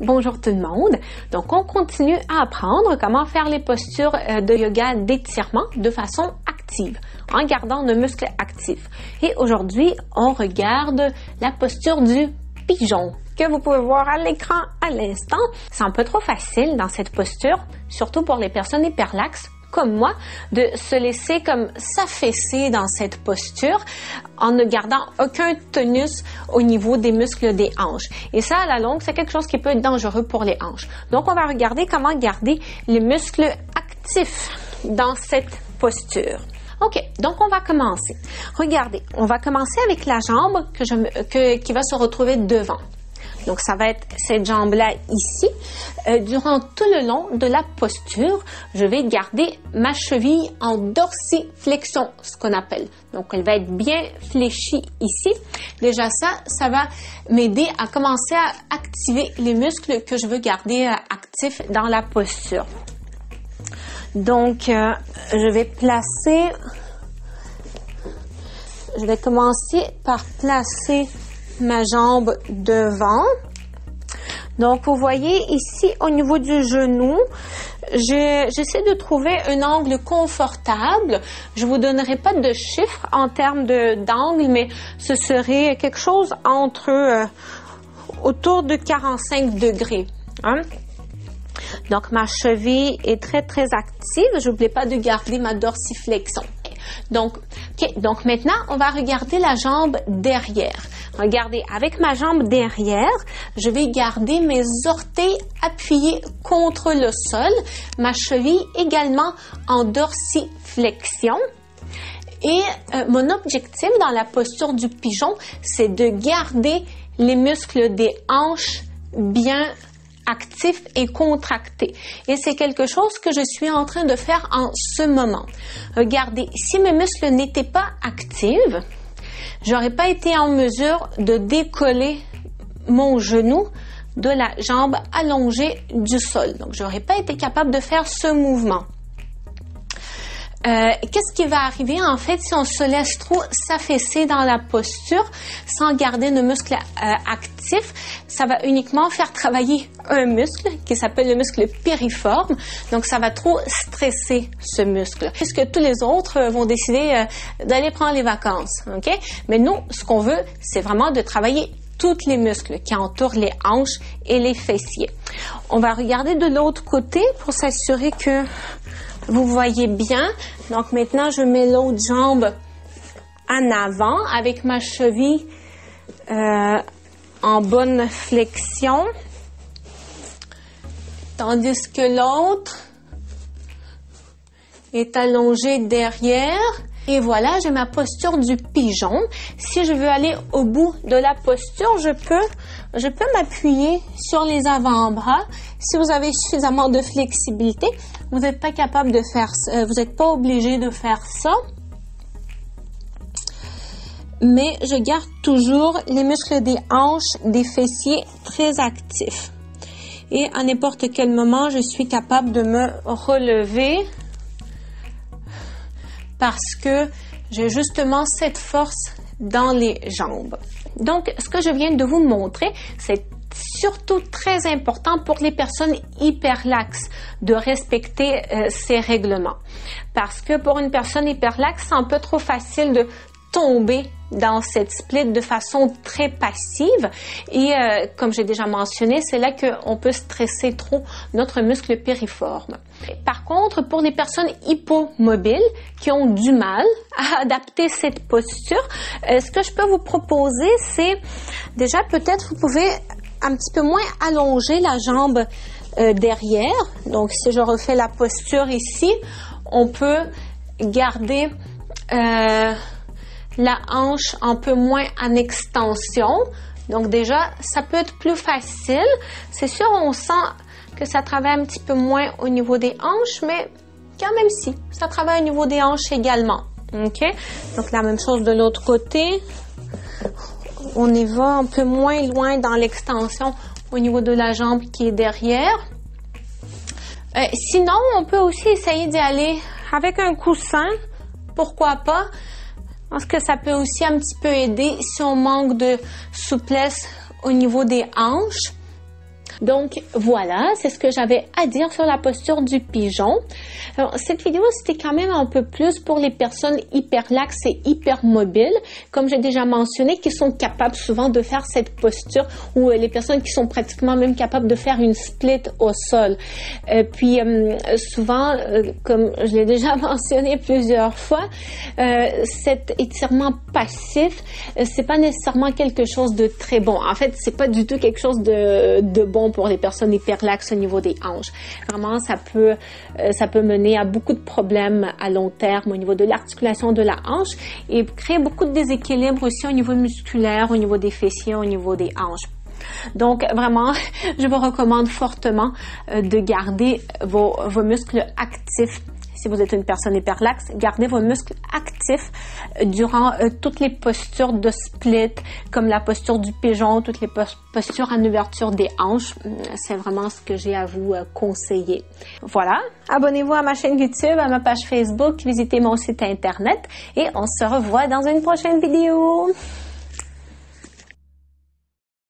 Bonjour tout le monde. Donc, on continue à apprendre comment faire les postures de yoga d'étirement de façon active, en gardant nos muscles actifs. Et aujourd'hui, on regarde la posture du pigeon, que vous pouvez voir à l'écran à l'instant. C'est un peu trop facile dans cette posture, surtout pour les personnes hyperlaxes, comme moi, de se laisser comme s'affaisser dans cette posture en ne gardant aucun tonus au niveau des muscles des hanches. Et ça, à la longue, c'est quelque chose qui peut être dangereux pour les hanches. Donc, on va regarder comment garder les muscles actifs dans cette posture. OK, donc on va commencer. Regardez, on va commencer avec la jambe qui va se retrouver devant. Donc, ça va être cette jambe-là ici. Durant tout le long de la posture, je vais garder ma cheville en dorsiflexion, ce qu'on appelle. Donc, elle va être bien fléchie ici. Déjà, ça va m'aider à commencer à activer les muscles que je veux garder actifs dans la posture. Donc, je vais commencer par placer ma jambe devant. Donc, vous voyez ici au niveau du genou, j'essaie de trouver un angle confortable. Je vous donnerai pas de chiffres en termes d'angle, mais ce serait quelque chose entre autour de 45 degrés. Hein? Donc, ma cheville est très, très active. N'oubliez pas de garder ma dorsiflexion. Donc maintenant, on va regarder la jambe derrière. Regardez, avec ma jambe derrière, je vais garder mes orteils appuyés contre le sol, ma cheville également en dorsiflexion. Et mon objectif dans la posture du pigeon, c'est de garder les muscles des hanches bien actifs et contractés. Et c'est quelque chose que je suis en train de faire en ce moment. Regardez, si mes muscles n'étaient pas actifs, j'aurais pas été en mesure de décoller mon genou de la jambe allongée du sol. Donc, j'aurais pas été capable de faire ce mouvement. Qu'est-ce qui va arriver en fait si on se laisse trop s'affaisser dans la posture sans garder nos muscles actifs? Ça va uniquement faire travailler un muscle qui s'appelle le muscle piriforme. Donc, ça va trop stresser ce muscle. Puisque tous les autres vont décider d'aller prendre les vacances. OK? Mais nous, ce qu'on veut, c'est vraiment de travailler tous les muscles qui entourent les hanches et les fessiers. On va regarder de l'autre côté pour s'assurer que vous voyez bien. Donc, maintenant, je mets l'autre jambe en avant avec ma cheville en bonne flexion. Tandis que l'autre est allongée derrière. Et voilà, j'ai ma posture du pigeon. Si je veux aller au bout de la posture, je peux m'appuyer sur les avant-bras. Si vous avez suffisamment de flexibilité, vous n'êtes pas capable de faire ça, vous n'êtes pas obligé de faire ça. Mais je garde toujours les muscles des hanches, des fessiers très actifs. Et à n'importe quel moment, je suis capable de me relever parce que j'ai justement cette force dans les jambes. Donc, ce que je viens de vous montrer, c'est surtout très important pour les personnes hyperlaxes de respecter ces règlements. Parce que pour une personne hyperlaxe, c'est un peu trop facile de tomber dans cette split de façon très passive et comme j'ai déjà mentionné, c'est là qu'on peut stresser trop notre muscle piriforme. Par contre, pour les personnes hypomobiles qui ont du mal à adapter cette posture, ce que je peux vous proposer, c'est déjà peut-être vous pouvez un petit peu moins allonger la jambe derrière. Donc, si je refais la posture ici, on peut garder la hanche un peu moins en extension. Donc déjà, ça peut être plus facile. C'est sûr, on sent que ça travaille un petit peu moins au niveau des hanches, mais quand même si, ça travaille au niveau des hanches également. OK? Donc la même chose de l'autre côté. On y va un peu moins loin dans l'extension au niveau de la jambe qui est derrière. Sinon, on peut aussi essayer d'y aller avec un coussin. Pourquoi pas? Parce que ça peut aussi un petit peu aider si on manque de souplesse au niveau des hanches. Donc voilà, c'est ce que j'avais à dire sur la posture du pigeon. Alors, cette vidéo, c'était quand même un peu plus pour les personnes hyperlaxes et hypermobiles, comme j'ai déjà mentionné, qui sont capables souvent de faire cette posture, ou les personnes qui sont pratiquement même capables de faire une split au sol. Puis souvent, comme je l'ai déjà mentionné plusieurs fois, cet étirement passif, c'est pas nécessairement quelque chose de très bon. En fait, c'est pas du tout quelque chose de bon pour les personnes hyperlaxes au niveau des hanches. Vraiment, ça peut mener à beaucoup de problèmes à long terme au niveau de l'articulation de la hanche et créer beaucoup de déséquilibre aussi au niveau musculaire, au niveau des fessiers, au niveau des hanches. Donc, vraiment, je vous recommande fortement de garder vos muscles actifs. Si vous êtes une personne hyperlaxe, gardez vos muscles actifs durant toutes les postures de split, comme la posture du pigeon, toutes les postures en ouverture des hanches. C'est vraiment ce que j'ai à vous conseiller. Voilà. Abonnez-vous à ma chaîne YouTube, à ma page Facebook, visitez mon site Internet et on se revoit dans une prochaine vidéo.